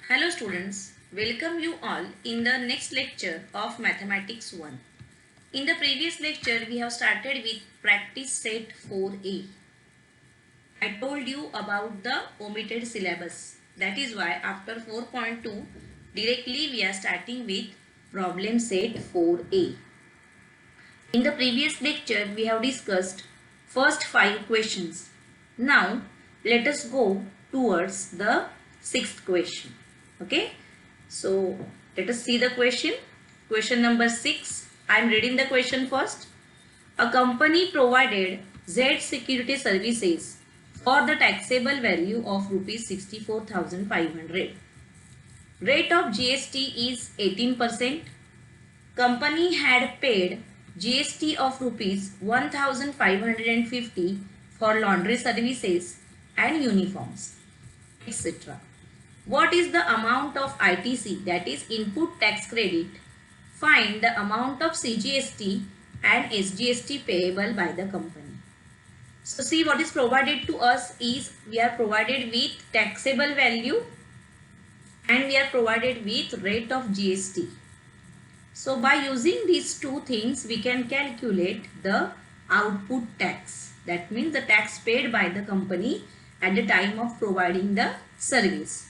Hello students, welcome you all in the next lecture of Mathematics 1. In the previous lecture, we have started with practice set 4a. I told you about the omitted syllabus. That is why after 4.2, directly we are starting with problem set 4a. In the previous lecture, we have discussed first 5 questions. Now, let us go towards the 6th question. Okay. So, let us see the question. Question number 6. I am reading the question first. A company provided Z security services for the taxable value of rupees 64,500. Rate of GST is 18%. Company had paid GST of rupees 1550 for laundry services and uniforms, etc. What is the amount of ITC, that is input tax credit? Find the amount of CGST and SGST payable by the company. So see, what is provided to us is we are provided with taxable value and we are provided with rate of GST. So by using these two things, we can calculate the output tax. That means the tax paid by the company at the time of providing the service.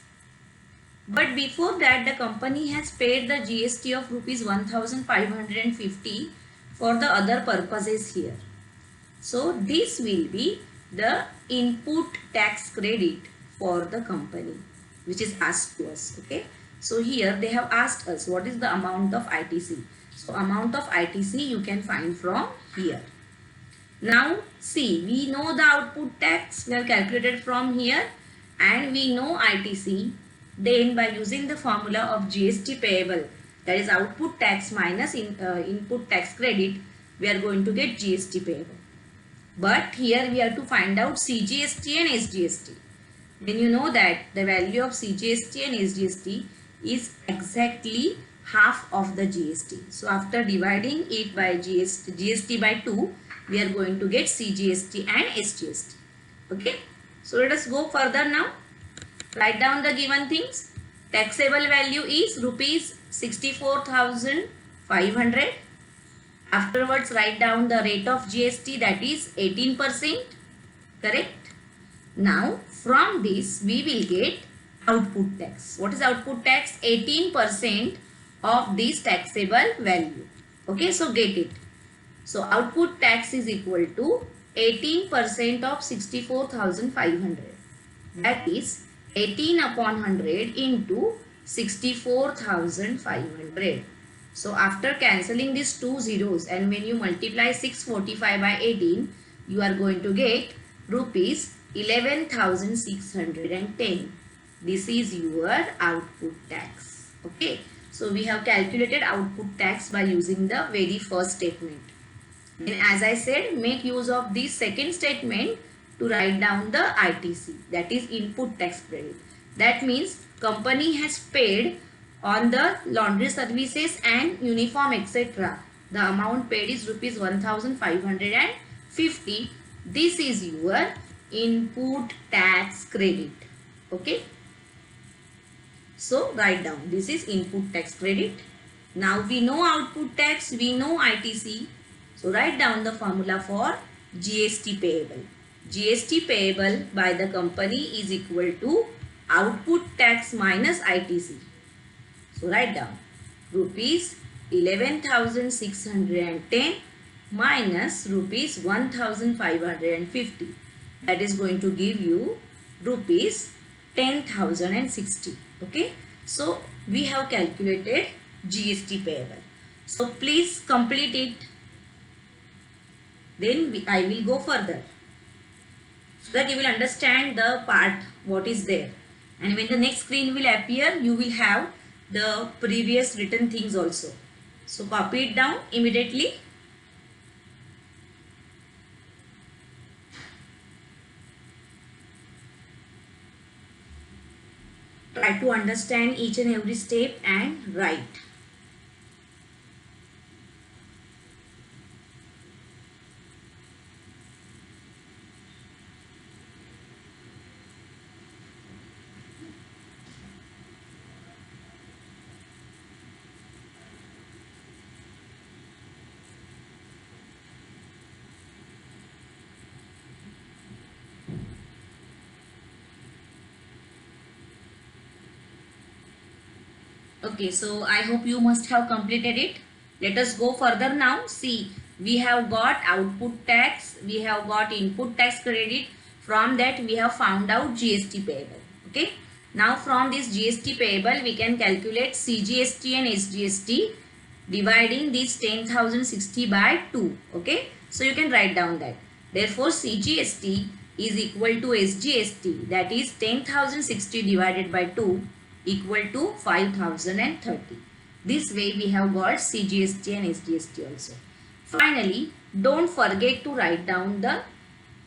But before that, the company has paid the GST of rupees 1550 for the other purposes here. So this will be the input tax credit for the company which is asked to us. Okay. So here they have asked us what is the amount of ITC. So amount of ITC you can find from here. Now see, we know the output tax, we have calculated from here and we know ITC. Then by using the formula of GST payable, that is output tax minus input tax credit, we are going to get GST payable. But here we have to find out CGST and SGST. Then you know that the value of CGST and SGST is exactly half of the GST. So after dividing it by GST by 2, we are going to get CGST and SGST. Okay. So let us go further now. Write down the given things. Taxable value is rupees 64,500. Afterwards, write down the rate of GST, that is 18%. Correct? Now, from this, we will get output tax. What is output tax? 18% of this taxable value. Okay, so get it. So, output tax is equal to 18% of 64,500. That is 18 upon 100 into 64,500. So after cancelling these two zeros and when you multiply 645 by 18, you are going to get rupees 11,610. This is your output tax. Okay. So we have calculated output tax by using the very first statement. Then as I said, make use of this second statement to write down the ITC, that is input tax credit. That means company has paid on the laundry services and uniform etc. The amount paid is rupees 1550. This is your input tax credit. Okay. So write down, this is input tax credit. Now we know output tax, we know ITC. So write down the formula for GST payable. GST payable by the company is equal to output tax minus ITC. So write down rupees 11,610 minus rupees 1,550. That is going to give you rupees 10,060. Okay. So we have calculated GST payable. So please complete it. Then I will go further so that you will understand the part what is there. And when the next screen will appear, you will have the previous written things also. So copy it down immediately. Try to understand each and every step and write. Okay, so I hope you must have completed it. Let us go further now. See, we have got output tax, we have got input tax credit. From that, we have found out GST payable. Okay. Now, from this GST payable, we can calculate CGST and SGST, dividing this 10,060 by 2. Okay. So, you can write down that. Therefore, CGST is equal to SGST, that is 10,060 divided by 2 equal to 5030. This way we have got CGST and SGST also. Finally, don't forget to write down the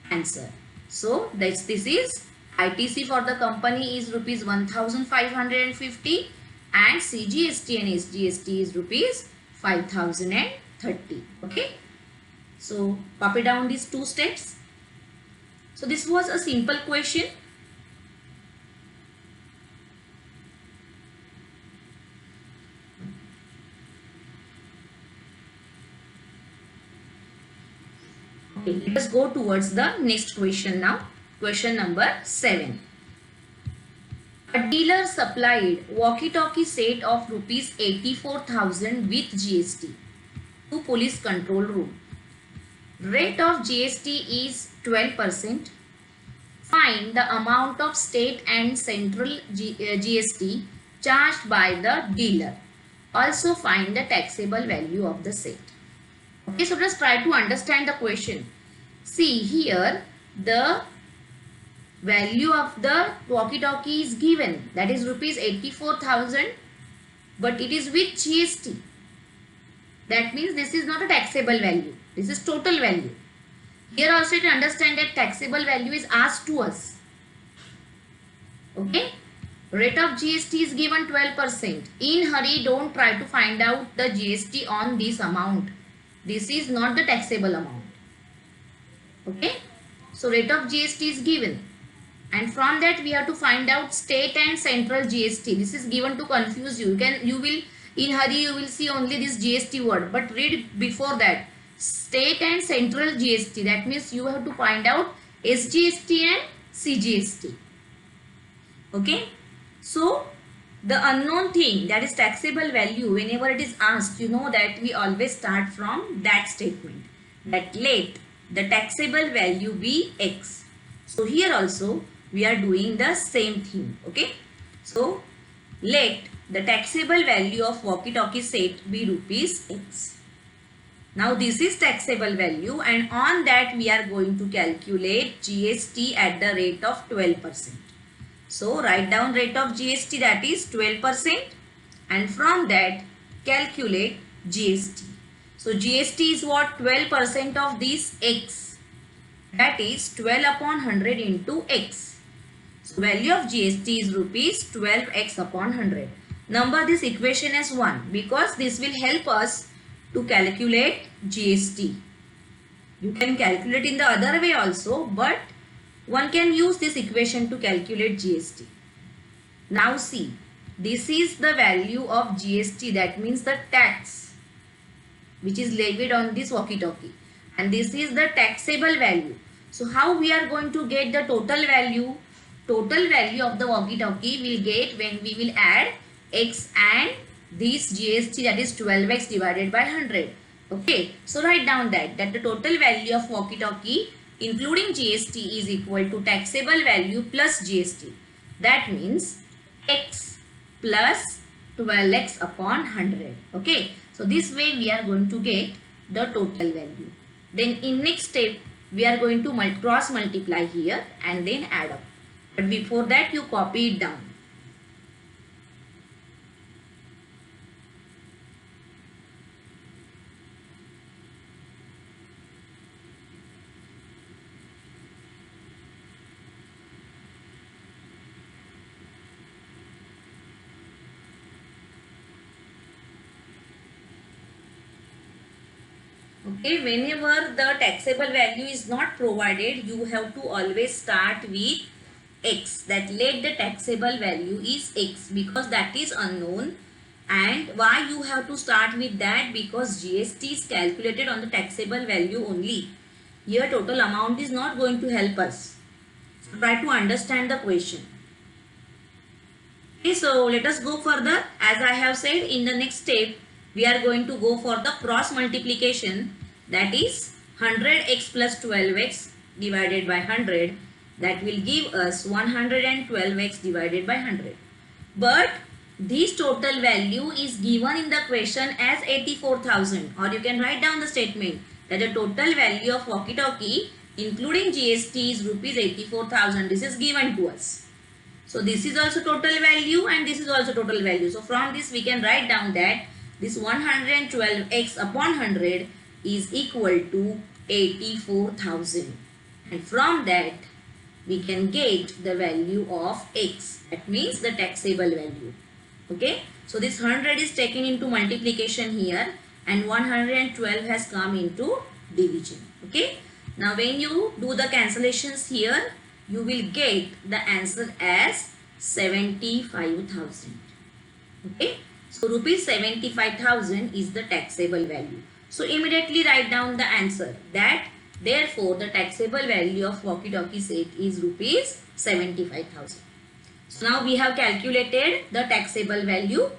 answer. So this is ITC for the company is rupees 1550 and CGST and SGST is rupees 5030. Okay. So copy down these two steps. So this was a simple question. Okay, let us go towards the next question now. Question number 7. A dealer supplied walkie-talkie set of rupees 84,000 with GST to police control room. Rate of GST is 12%. Find the amount of state and central GST charged by the dealer. Also find the taxable value of the set. Okay, so just try to understand the question. See here, the value of the walkie-talkie is given, that is rupees 84,000, but it is with GST. That means this is not a taxable value. This is total value. Here also you can understand that taxable value is asked to us. Okay. Rate of GST is given 12%. In hurry, don't try to find out the GST on this amount. This is not the taxable amount. Okay. So rate of GST is given. And from that we have to find out state and central GST. This is given to confuse you. You will in hurry you will see only this GST word. But read before that. State and central GST. That means you have to find out SGST and CGST. Okay. So the unknown thing, that is taxable value, whenever it is asked, you know that we always start from that statement. That let the taxable value be X. So here also we are doing the same thing. Okay. So let the taxable value of walkie-talkie set be rupees X. Now this is taxable value and on that we are going to calculate GST at the rate of 12%. So write down rate of GST, that is 12%, and from that calculate GST. So GST is what? 12% of this X. That is 12 upon 100 into X. So value of GST is rupees 12x upon 100. Number this equation as 1 because this will help us to calculate GST. You can calculate in the other way also, but one can use this equation to calculate GST. Now see, this is the value of GST, that means the tax which is levied on this walkie-talkie, and this is the taxable value. So how we are going to get the total value? Total value of the walkie-talkie will get when we will add X and this GST, that is 12x divided by 100. Okay, so write down that the total value of walkie-talkie including GST is equal to taxable value plus GST. That means X plus 12x upon 100. Okay, so this way we are going to get the total value. Then in next step we are going to cross multiply here and then add up. But before that you copy it down. Okay, whenever the taxable value is not provided, you have to always start with X. That let the taxable value is X because that is unknown. And why you have to start with that? Because GST is calculated on the taxable value only. Here total amount is not going to help us. So try to understand the question. Okay, so let us go further. As I have said, in the next step, we are going to go for the cross multiplication, that is 100x plus 12x divided by 100, that will give us 112x divided by 100. But this total value is given in the question as 84,000, or you can write down the statement that the total value of walkie-talkie including GST is rupees 84,000. This is given to us. So this is also total value and this is also total value. So from this we can write down that this 112x upon 100 is equal to 84,000. And from that we can get the value of x. That means the taxable value. Okay. So this 100 is taken into multiplication here and 112 has come into division. Okay. Now when you do the cancellations here, you will get the answer as 75,000. Okay. So rupees 75,000 is the taxable value. So immediately write down the answer, that therefore the taxable value of walkie-talkie set is rupees 75,000. So now we have calculated the taxable value.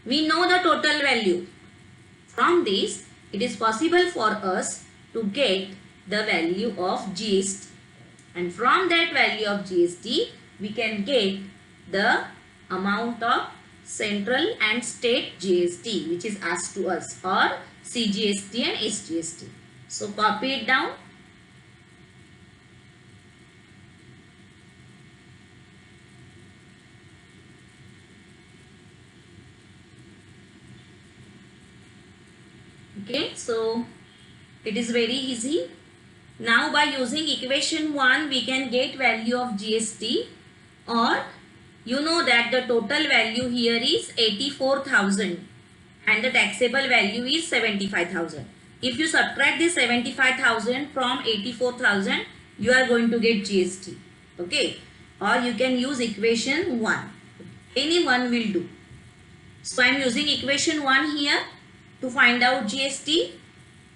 We know the total value. From this, it is possible for us to get the value of GST. And from that value of GST, we can get the amount of central and state GST which is asked to us, or CGST and SGST. So copy it down. Okay, so it is very easy. Now by using equation 1 we can get value of GST, or you know that the total value here is 84,000 and the taxable value is 75,000. If you subtract this 75,000 from 84,000, you are going to get GST. Okay, or you can use equation 1. Any one will do. So I am using equation 1 here to find out GST.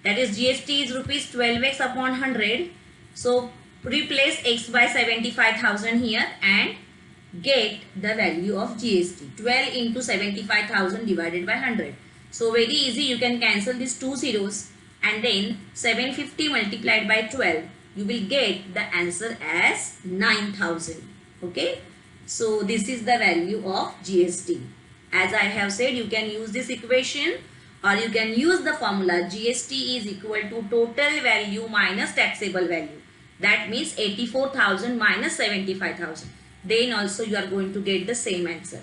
That is GST is rupees 12x upon 100. So replace x by 75,000 here and get the value of GST. 12 into 75,000 divided by 100. So very easy, you can cancel these two zeros and then 750 multiplied by 12. You will get the answer as 9,000. Okay. So this is the value of GST. As I have said, you can use this equation, or you can use the formula GST is equal to total value minus taxable value. That means 84,000 minus 75,000. Then also you are going to get the same answer.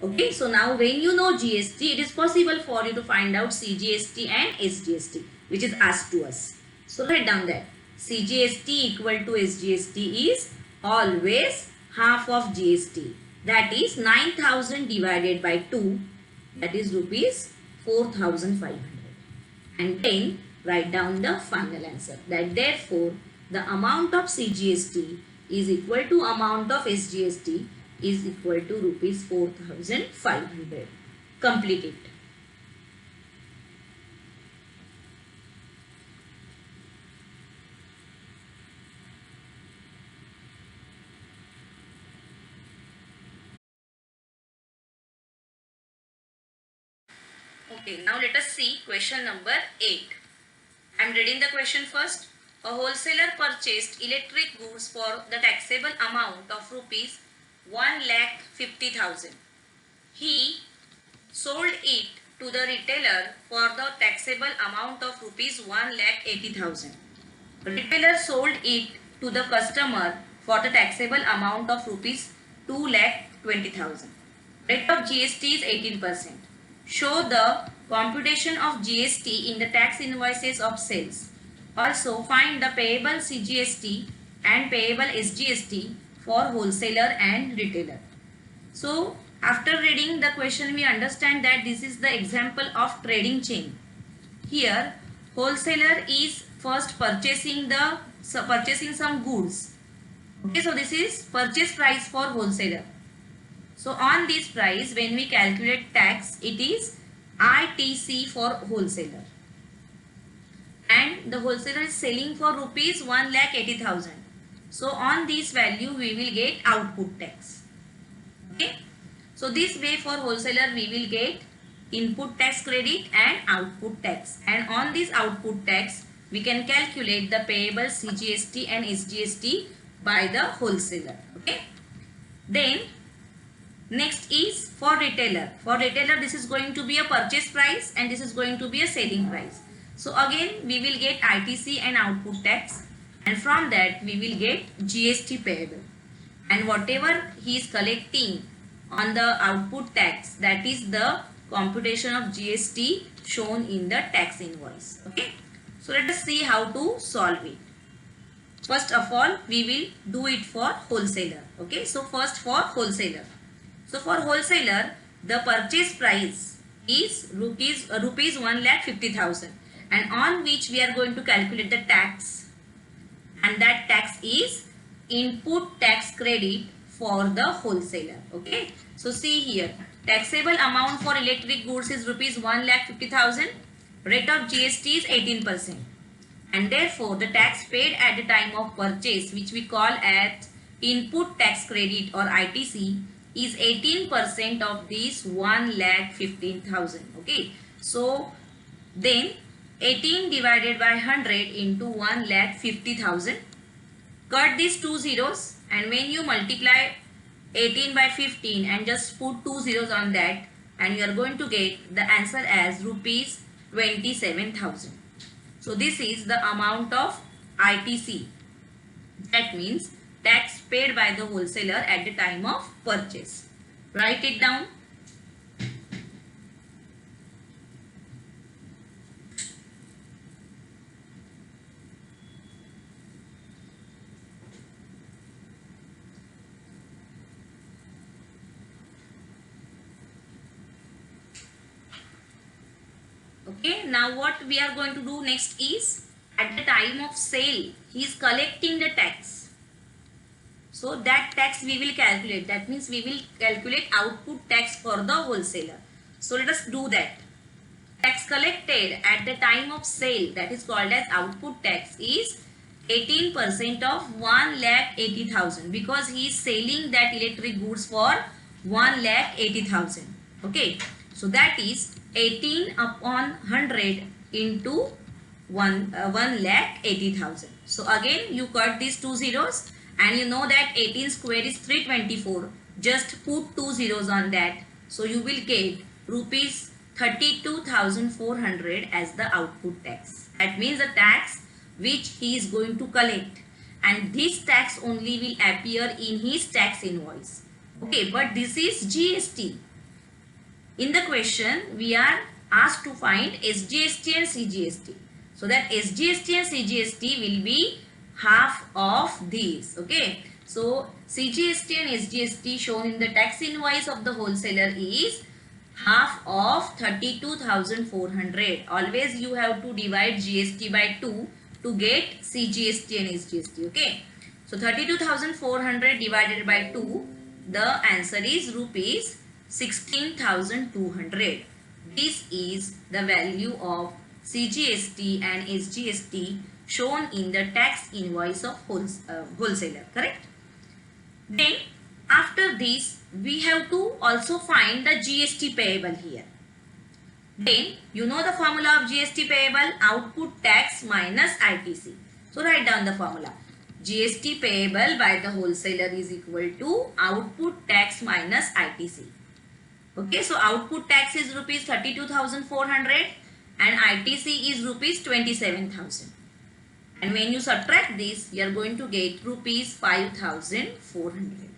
Okay, so now when you know GST, it is possible for you to find out CGST and SGST, which is asked to us. So write down that CGST equal to SGST is always half of GST. That is 9,000 divided by 2, that is rupees 4,500. And then write down the final answer, that therefore the amount of CGST is equal to amount of SGST is equal to rupees 4,500. Complete it. Okay, now let us see question number 8. I am reading the question first. A wholesaler purchased electric goods for the taxable amount of rupees 1,50,000. He sold it to the retailer for the taxable amount of rupees 1,80,000. Retailer sold it to the customer for the taxable amount of rupees 2,20,000. Rate of GST is 18%. Show the computation of GST in the tax invoices of sales. Also find the payable CGST and payable SGST for wholesaler and retailer. So after reading the question, we understand that this is the example of trading chain. Here wholesaler is first purchasing some goods. Okay, so this is purchase price for wholesaler. So on this price, when we calculate tax, it is ITC for wholesaler. And the wholesaler is selling for rupees 1,80,000. So on this value, we will get output tax. Okay. So So this way for wholesaler we will get input tax credit and output tax, and on this output tax we can calculate the payable CGST and SGST by the wholesaler. Okay. Then next is for retailer. For retailer this is going to be a purchase price and this is going to be a selling price. So again we will get ITC and output tax, and from that we will get GST payable, and whatever he is collecting on the output tax, that is the computation of GST shown in the tax invoice. Okay. So let us see how to solve it. First of all we will do it for wholesaler. Okay. So first for wholesaler. So for wholesaler the purchase price is rupees 1,50,000, and on which we are going to calculate the tax, and that tax is input tax credit for the wholesaler. Okay. So see here, taxable amount for electric goods is rupees 1,50,000. Rate of GST is 18%, and therefore the tax paid at the time of purchase, which we call as input tax credit or ITC, is 18% of this 1,15,000. Okay. So then 18 divided by 100 into 1,50,000. Cut these two zeros, and when you multiply 18 by 15 and just put two zeros on that, and you are going to get the answer as rupees 27,000. So this is the amount of ITC. That means tax paid by the wholesaler at the time of purchase. Write it down. Okay, now what we are going to do next is, at the time of sale he is collecting the tax. So that tax we will calculate. That means we will calculate output tax for the wholesaler. So let us do that. Tax collected at the time of sale, that is called as output tax, is 18% of 1,80,000, because he is selling that electric goods for 1,80,000. Okay. So that is 18 upon 100 into 1,80,000. So again you cut these two zeros, and you know that 18 square is 324. Just put two zeros on that. So you will get rupees 32,400 as the output tax. That means the tax which he is going to collect, and this tax only will appear in his tax invoice. Okay, but this is GST. In the question we are asked to find SGST and CGST. So that SGST and CGST will be half of these. Okay. So CGST and SGST shown in the tax invoice of the wholesaler is half of 32,400. Always you have to divide GST by 2 to get CGST and SGST. Okay. So 32,400 divided by 2, the answer is rupees 16,200. This is the value of CGST and SGST shown in the tax invoice of wholesaler. Correct? Then after this we have to also find the GST payable here. Then you know the formula of GST payable, output tax minus ITC. So write down the formula. GST payable by the wholesaler is equal to output tax minus ITC. Okay, so output tax is rupees 32,400 and ITC is rupees 27,000. And when you subtract this, you are going to get rupees 5,400.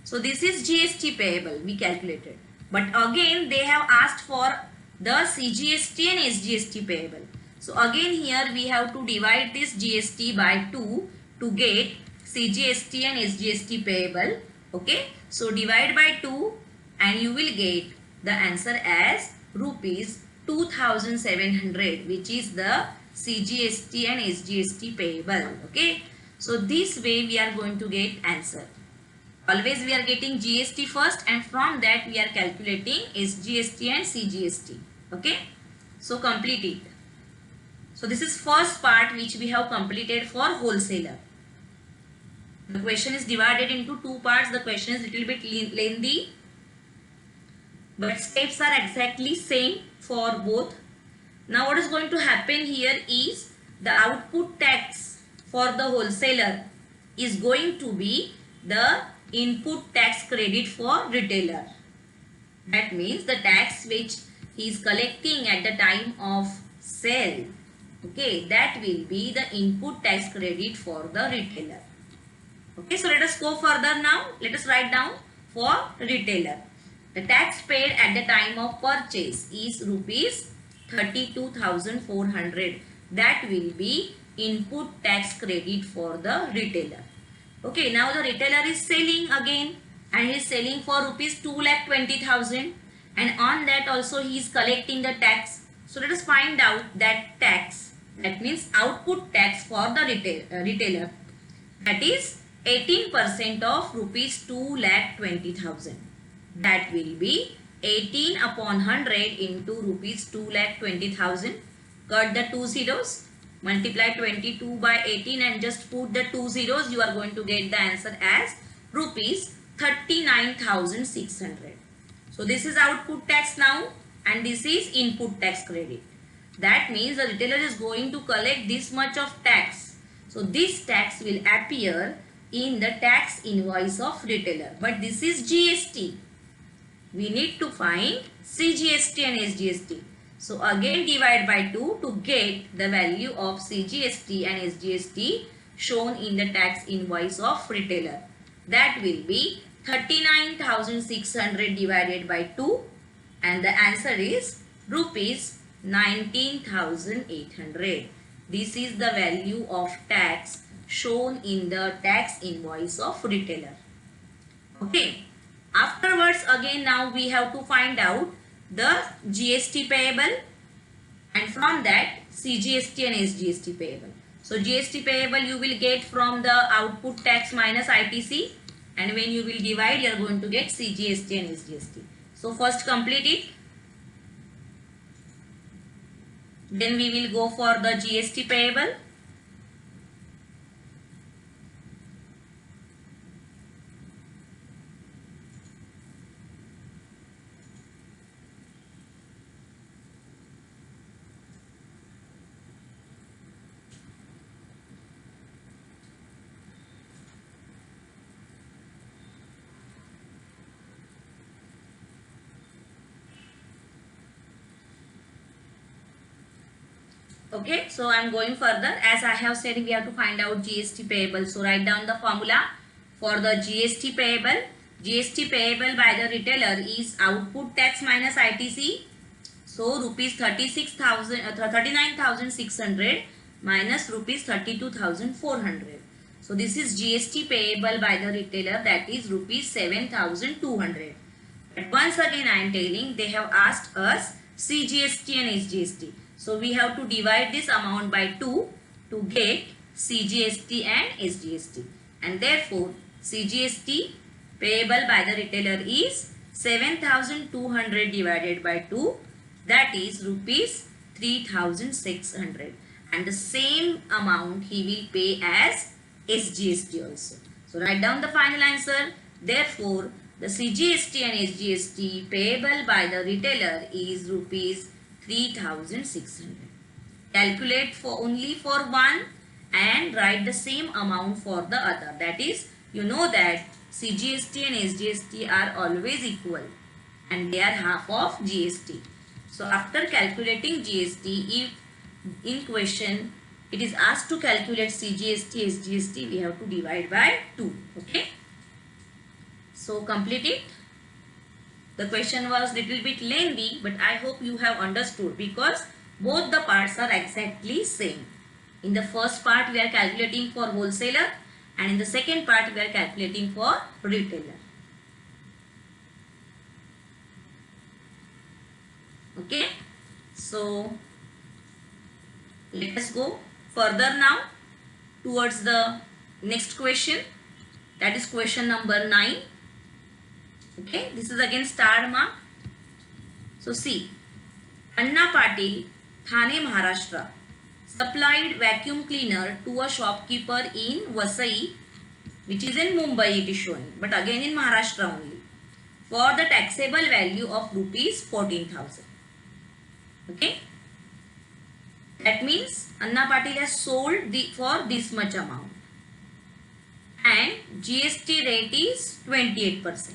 So this is GST payable we calculated. But again they have asked for the CGST and SGST payable. So again here we have to divide this GST by 2 to get CGST and SGST payable. Okay, so divide by 2 and you will get the answer as rupees 2,700, which is the CGST and SGST payable. Okay, so this way we are going to get answer. Always we are getting GST first, and from that we are calculating SGST and CGST. Okay, so complete it. So this is first part which we have completed for wholesaler. The question is divided into two parts. The question is little bit lengthy. but steps are exactly same for both. Now what is going to happen here is the output tax for the wholesaler is going to be the input tax credit for retailer. That means the tax which he is collecting at the time of sale, okay, that will be the input tax credit for the retailer. Okay, so let us go further now. Let us write down for retailer. The tax paid at the time of purchase is rupees 32,400. That will be input tax credit for the retailer. Okay, now the retailer is selling again and he is selling for rupees 2,20,000, and on that also he is collecting the tax. So let us find out that tax, that means output tax for the retailer, that is 18% of rupees 2,20,000. That will be 18 upon 100 into rupees 2,20,000. Cut the two zeros, multiply 22 by 18 and just put the two zeros. You are going to get the answer as rupees 39,600. So this is output tax now and this is input tax credit. That means the retailer is going to collect this much of tax. So this tax will appear in the tax invoice of retailer. But this is GST. We need to find CGST and SGST. So again divide by 2 to get the value of CGST and SGST shown in the tax invoice of retailer. That will be 39,600 divided by 2 and the answer is rupees 19,800. This is the value of tax shown in the tax invoice of retailer. Okay. Afterwards again now we have to find out the GST payable and from that CGST and SGST payable. So GST payable you will get from the output tax minus ITC, and when you will divide you are going to get CGST and SGST. So first complete it. Then we will go for the GST payable. Okay, so I am going further. As I have said, we have to find out GST payable. So write down the formula for the GST payable. GST payable by the retailer is output tax minus ITC. So rupees 39,600 minus rupees 32,400. So this is GST payable by the retailer, that is rupees 7,200. But once again I am telling, they have asked us CGST and SGST. So we have to divide this amount by 2 to get CGST and SGST. And therefore CGST payable by the retailer is 7,200 divided by 2, that is rupees 3,600. And the same amount he will pay as SGST also. So write down the final answer. Therefore the CGST and SGST payable by the retailer is rupees 3,600. Calculate for only for one and write the same amount for the other. That is, you know that CGST and SGST are always equal and they are half of GST. So after calculating GST, if in question it is asked to calculate CGST, SGST, we have to divide by 2. Okay. So complete it. The question was little bit lengthy, but I hope you have understood because both the parts are exactly same. In the first part we are calculating for wholesaler and in the second part we are calculating for retailer. Okay. So let us go further now towards the next question, that is question number 9. Okay, this is again star mark. So see, Anna Patil, Thane, Maharashtra, supplied vacuum cleaner to a shopkeeper in Vasai, which is in Mumbai it is showing, but again in Maharashtra only, for the taxable value of rupees 14,000. Okay. That means Anna Patil has sold for this much amount. And GST rate is 28%.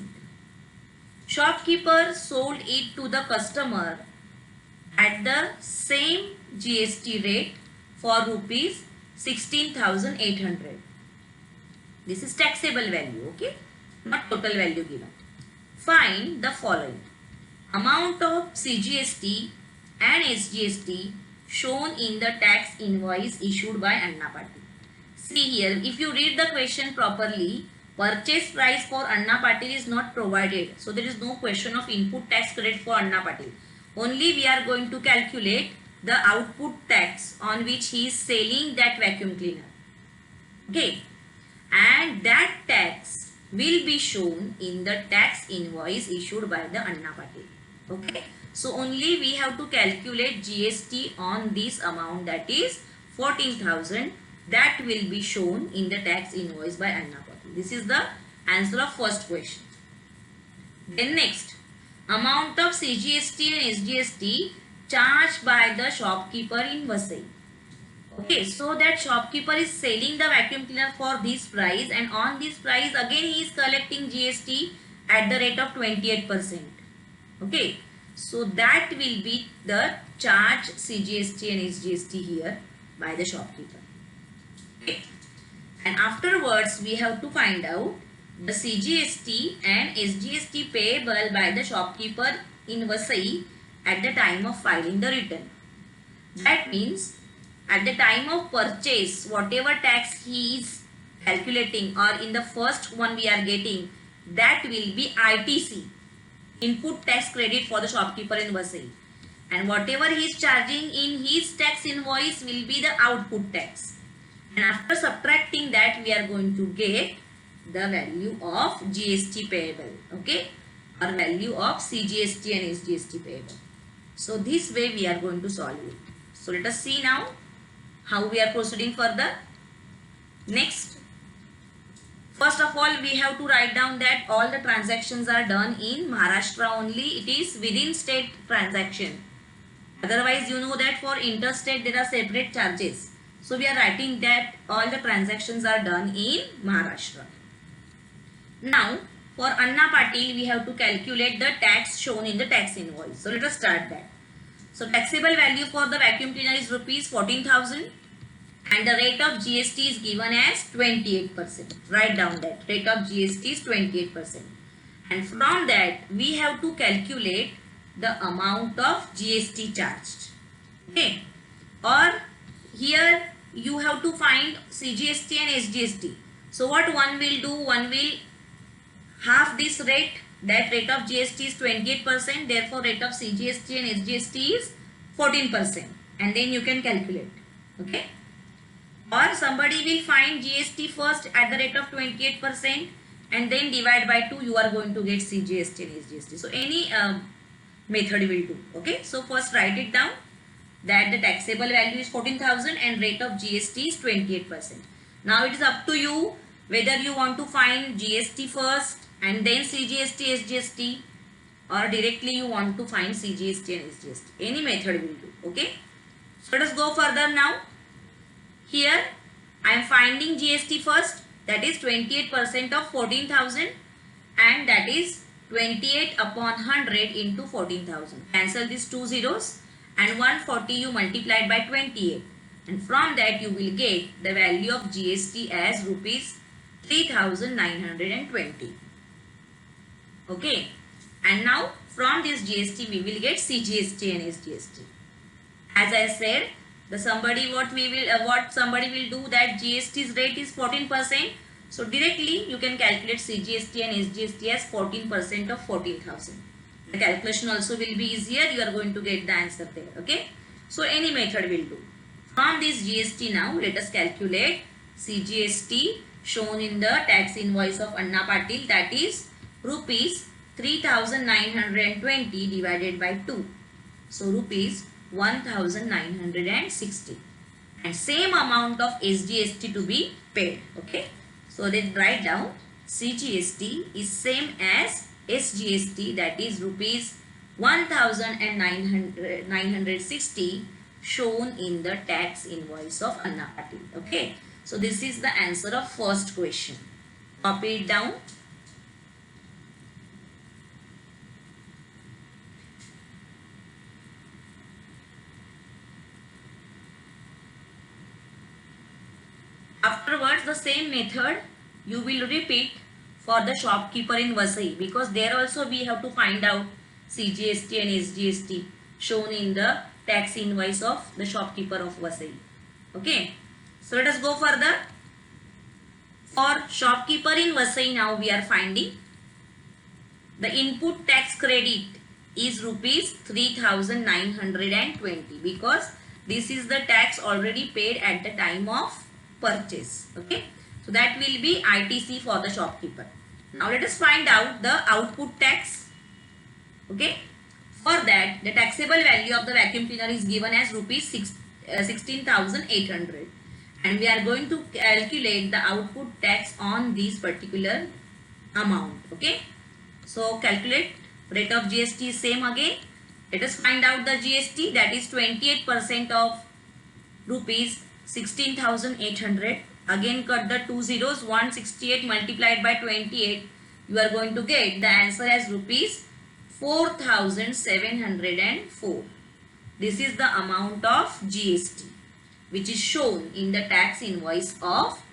Shopkeeper sold it to the customer at the same GST rate for rupees 16,800. This is taxable value, okay? Not total value given. Find the following. Amount of CGST and SGST shown in the tax invoice issued by Anna Patil. See here, if you read the question properly, purchase price for Anna Patil is not provided. So there is no question of input tax credit for Anna Patil. Only we are going to calculate the output tax on which he is selling that vacuum cleaner. Okay. And that tax will be shown in the tax invoice issued by the Anna Patil. Okay. So only we have to calculate GST on this amount, that is 14,000. That will be shown in the tax invoice by Anna Patil. This is the answer of first question. Then next, amount of CGST and SGST charged by the shopkeeper in Vasai. Okay, so that shopkeeper is selling the vacuum cleaner for this price, and on this price again he is collecting GST at the rate of 28%. Okay, so that will be the charge CGST and SGST here by the shopkeeper. Okay. And afterwards we have to find out the CGST and SGST payable by the shopkeeper in Vasai at the time of filing the return. That means at the time of purchase, whatever tax he is calculating, or in the first one we are getting, that will be ITC, input tax credit for the shopkeeper in Vasai. And whatever he is charging in his tax invoice will be the output tax. And after subtracting that, we are going to get the value of GST payable, okay, or value of CGST and SGST payable. So this way we are going to solve it. So let us see now how we are proceeding further. Next, first of all, we have to write down that all the transactions are done in Maharashtra only. It is within state transaction. Otherwise, you know that for interstate there are separate charges. So we are writing that all the transactions are done in Maharashtra. Now, for Anna Patil, we have to calculate the tax shown in the tax invoice. So let us start that. So taxable value for the vacuum cleaner is rupees 14,000 and the rate of GST is given as 28%. Write down that rate of GST is 28%. And from that, we have to calculate the amount of GST charged. Okay. Or here you have to find CGST and SGST. So what one will do, one will half this rate, that rate of GST is 28%, therefore rate of CGST and SGST is 14%, and then you can calculate. Okay. Or somebody will find GST first at the rate of 28% and then divide by 2, you are going to get CGST and SGST. So any method will do. Okay. So first write it down that the taxable value is 14,000 and rate of GST is 28%. Now it is up to you whether you want to find GST first and then CGST, SGST, or directly you want to find CGST and SGST. Any method will do. Okay. So let us go further now. Here I am finding GST first, that is 28% of 14,000, and that is 28 upon 100 into 14,000. Cancel these two zeros and 140 you multiplied by 28, and from that you will get the value of GST as rupees 3,920. Okay. And now from this GST we will get CGST and SGST. As I said, what somebody will do, that GST's rate is 14%. So directly you can calculate CGST and SGST as 14% of 14,000. The calculation also will be easier. You are going to get the answer there. Okay. So any method will do. From this GST now, let us calculate CGST shown in the tax invoice of Anna Patil, that is rupees 3,920 divided by 2. So rupees 1,960. And same amount of SGST to be paid. Okay. So then write down CGST is same as SGST, that is rupees 1960 shown in the tax invoice of Anna Patil. Okay, so this is the answer of first question. Copy it down. Afterwards, the same method you will repeat for the shopkeeper in Vasai, because there also we have to find out CGST and SGST shown in the tax invoice of the shopkeeper of Vasai. Okay, so let us go further. For shopkeeper in Vasai, now we are finding the input tax credit is rupees 3920, because this is the tax already paid at the time of purchase. Okay, so that will be ITC for the shopkeeper. Now let us find out the output tax. Okay, for that the taxable value of the vacuum cleaner is given as rupees 16,800, and we are going to calculate the output tax on this particular amount. Okay, so calculate. Rate of GST is same again. Let us find out the GST, that is 28% of rupees 16,800. Again cut the two zeros, 168 multiplied by 28. You are going to get the answer as rupees 4,704. This is the amount of GST which is shown in the tax invoice of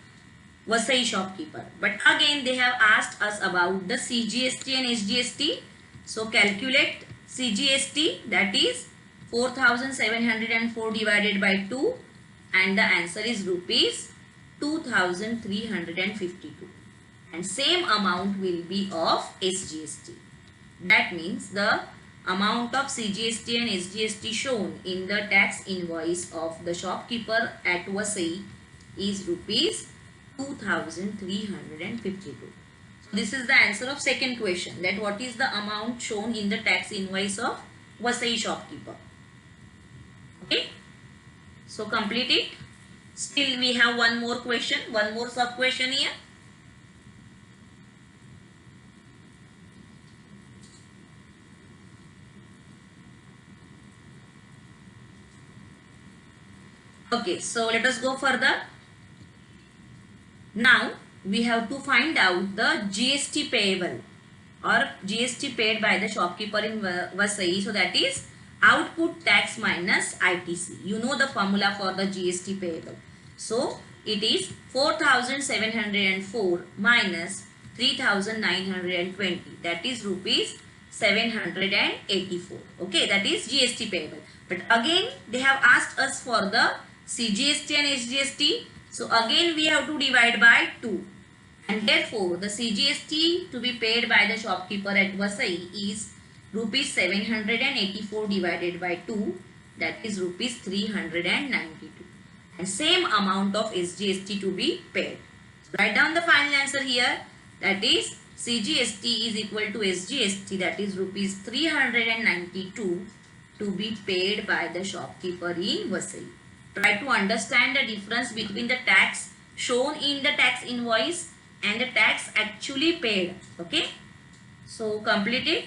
Vasai shopkeeper. But again they have asked us about the CGST and SGST. So calculate CGST, that is 4,704 divided by 2, and the answer is rupees 2,352. And same amount will be of SGST. That means the amount of CGST and SGST shown in the tax invoice of the shopkeeper at Vasai is rupees 2,352. So this is the answer of second question, that what is the amount shown in the tax invoice of Vasai shopkeeper. Okay, so complete it. Still we have one more question, one more sub question here. Okay, so let us go further. Now we have to find out the GST payable or GST paid by the shopkeeper in Vasai. So that is output tax minus ITC. You know the formula for the GST payable. So it is 4,704 minus 3,920. That is rupees 784. Okay, that is GST payable. But again they have asked us for the CGST and SGST. So again we have to divide by 2. And therefore the CGST to be paid by the shopkeeper at Vasai is rupees 784 divided by 2, that is rupees 392. And same amount of SGST to be paid. So write down the final answer here, that is CGST is equal to SGST, that is rupees 392 to be paid by the shopkeeper in Vasai. Try to understand the difference between the tax shown in the tax invoice and the tax actually paid. Okay, so complete it.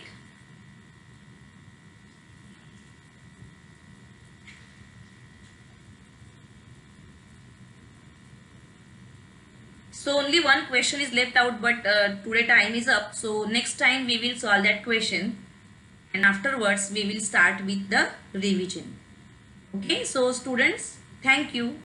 So only one question is left out, but today time is up. So next time we will solve that question, and afterwards we will start with the revision. Okay, so students, thank you.